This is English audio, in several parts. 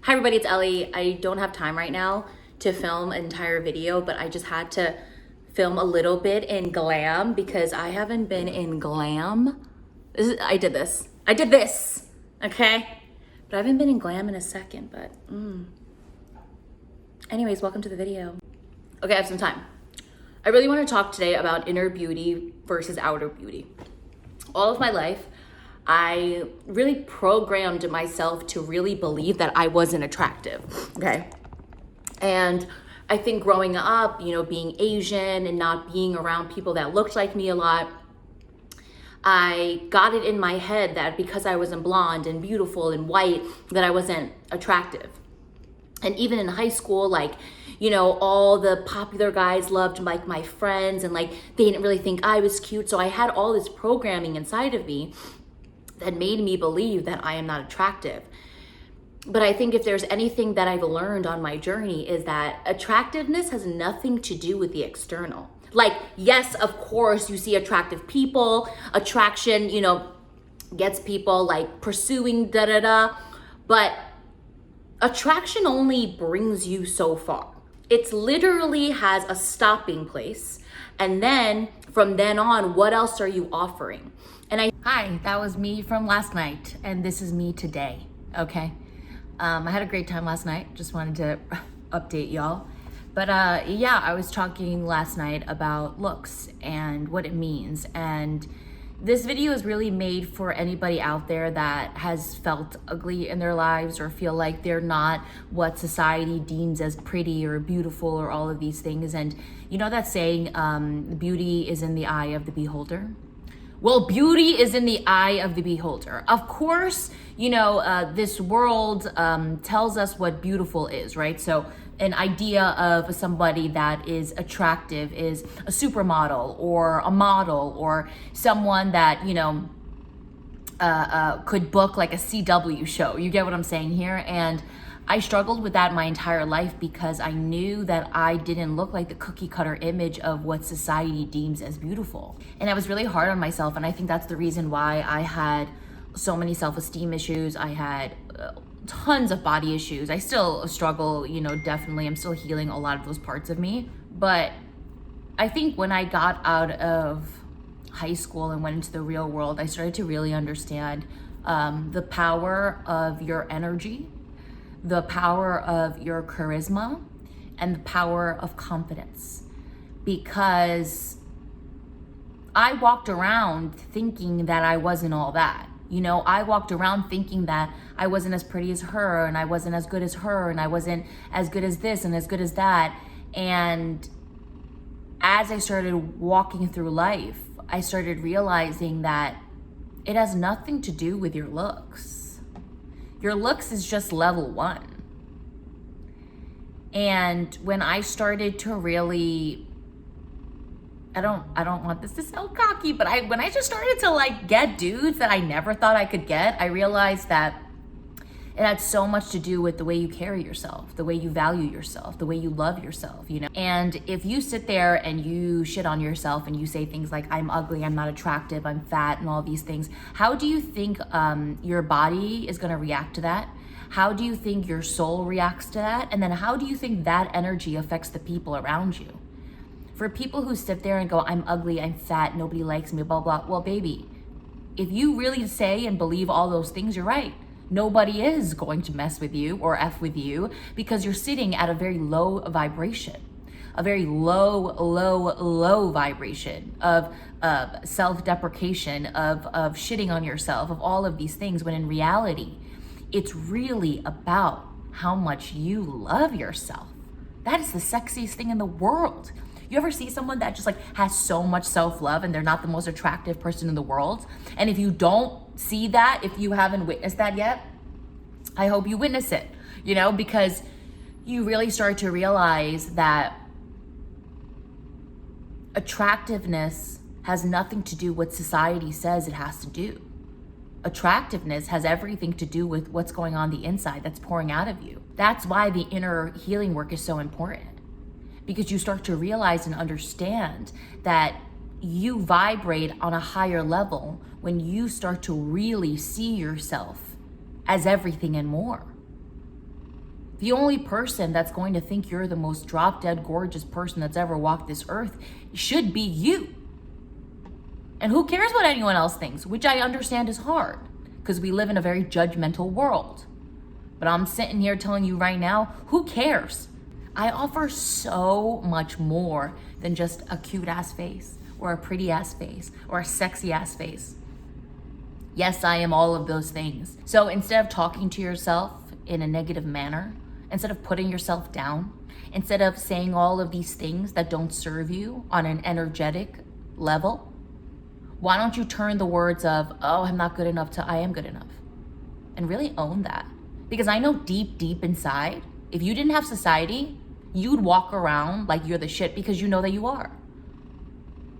Hi everybody, it's Ellie. I don't have time right now to film an entire video, but I just had to film a little bit in glam because I haven't been in glam. I did this, okay? But I haven't been in glam in a second, but anyways, welcome to the video. Okay, I have some time. I really want to talk today about inner beauty versus outer beauty. All of my life, I really programmed myself to really believe that I wasn't attractive, okay? And I think growing up, being Asian and not being around people that looked like me a lot, I got it in my head that because I wasn't blonde and beautiful and white, that I wasn't attractive. And even in high school, all the popular guys loved my friends and they didn't really think I was cute. So I had all this programming inside of me that made me believe that I am not attractive. But I think if there's anything that I've learned on my journey is that attractiveness has nothing to do with the external. Yes, of course, you see attractive people, attraction, gets people pursuing but attraction only brings you so far. It literally has a stopping place. And then from then on, what else are you offering? Hi, that was me from last night, and this is me today, okay? I had a great time last night, just wanted to update y'all. But I was talking last night about looks and what it means. And this video is really made for anybody out there that has felt ugly in their lives or feel like they're not what society deems as pretty or beautiful or all of these things. And you know that saying, beauty is in the eye of the beholder? Well, beauty is in the eye of the beholder. Of course, this world tells us what beautiful is, right? So an idea of somebody that is attractive is a supermodel or a model or someone that, could book like a CW show. You get what I'm saying here? And I struggled with that my entire life because I knew that I didn't look like the cookie cutter image of what society deems as beautiful. And I was really hard on myself. And I think that's the reason why I had so many self-esteem issues. I had tons of body issues. I still struggle, definitely. I'm still healing a lot of those parts of me. But I think when I got out of high school and went into the real world, I started to really understand the power of your energy, the power of your charisma, and the power of confidence. Because I walked around thinking that I wasn't all that. I walked around thinking that I wasn't as pretty as her, and I wasn't as good as her, and I wasn't as good as this and as good as that. And as I started walking through life, I started realizing that it has nothing to do with your looks. Your looks is just level one. And when I started to really, I don't want this to sound cocky, but when I just started to get dudes that I never thought I could get, I realized that it had so much to do with the way you carry yourself, the way you value yourself, the way you love yourself, And if you sit there and you shit on yourself and you say things like, I'm ugly, I'm not attractive, I'm fat, and all these things, how do you think your body is gonna react to that? How do you think your soul reacts to that? And then how do you think that energy affects the people around you? For people who sit there and go, I'm ugly, I'm fat, nobody likes me, blah, blah, well, baby, if you really say and believe all those things, you're right. Nobody is going to mess with you or F with you because you're sitting at a very low vibration, a very low vibration of self-deprecation, of shitting on yourself, of all of these things, when in reality, it's really about how much you love yourself. That is the sexiest thing in the world. You ever see someone that just has so much self-love and they're not the most attractive person in the world? And if you don't see that, if you haven't witnessed that yet, I hope you witness it, because you really start to realize that attractiveness has nothing to do with what society says it has to do. Attractiveness has everything to do with what's going on the inside that's pouring out of you. That's why the inner healing work is so important. Because you start to realize and understand that you vibrate on a higher level when you start to really see yourself as everything and more. The only person that's going to think you're the most drop dead gorgeous person that's ever walked this earth should be you. And who cares what anyone else thinks, which I understand is hard because we live in a very judgmental world. But I'm sitting here telling you right now, who cares? I offer so much more than just a cute ass face or a pretty ass face or a sexy ass face. Yes, I am all of those things. So instead of talking to yourself in a negative manner, instead of putting yourself down, instead of saying all of these things that don't serve you on an energetic level, why don't you turn the words of, oh, I'm not good enough, to I am good enough, and really own that? Because I know deep, deep inside, if you didn't have society, you'd walk around like you're the shit because you know that you are.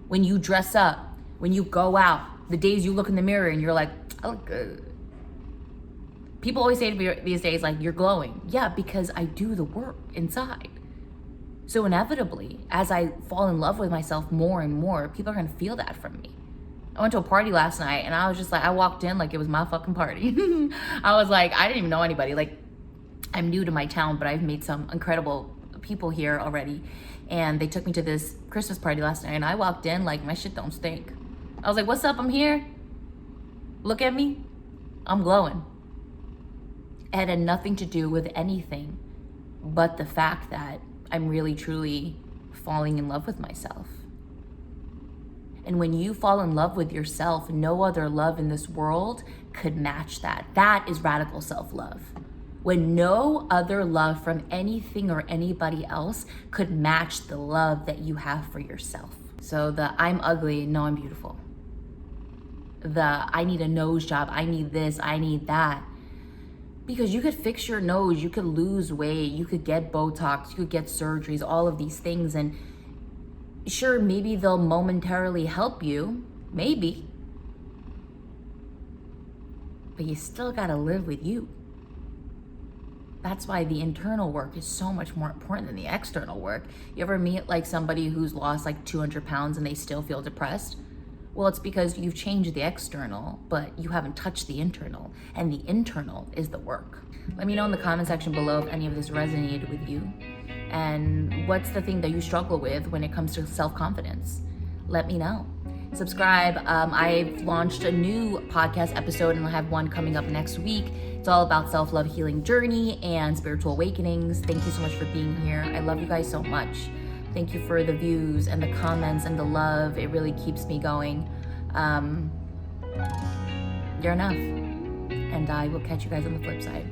When you dress up, when you go out, the days you look in the mirror and you're like, I look good. People always say to me these days, like, you're glowing. Yeah, because I do the work inside. So inevitably, as I fall in love with myself more and more, people are gonna feel that from me. I went to a party last night and I was just like, I walked in like it was my fucking party. I was like, I didn't even know anybody. Like, I'm new to my town, but I've made some incredible people here already. And they took me to this Christmas party last night and I walked in like my shit don't stink. I was like, what's up? I'm here. Look at me. I'm glowing. It had nothing to do with anything but the fact that I'm really, truly falling in love with myself. And when you fall in love with yourself, no other love in this world could match that. That is radical self-love. When no other love from anything or anybody else could match the love that you have for yourself. So the I'm ugly, no, I'm beautiful. The I need a nose job, I need this, I need that. Because you could fix your nose, you could lose weight, you could get Botox, you could get surgeries, all of these things. And sure, maybe they'll momentarily help you, maybe. But you still gotta live with you. That's why the internal work is so much more important than the external work. You ever meet like somebody who's lost like 200 pounds and they still feel depressed? Well, it's because you've changed the external, but you haven't touched the internal, and the internal is the work. Let me know in the comment section below if any of this resonated with you, and what's the thing that you struggle with when it comes to self-confidence. Let me know. Subscribe. I've launched a new podcast episode and I'll have one coming up next week. It's all about self-love healing journey and spiritual awakenings. Thank you so much for being here. I love you guys so much. Thank you for the views and the comments and the love. It really keeps me going. You're enough. And I will catch you guys on the flip side.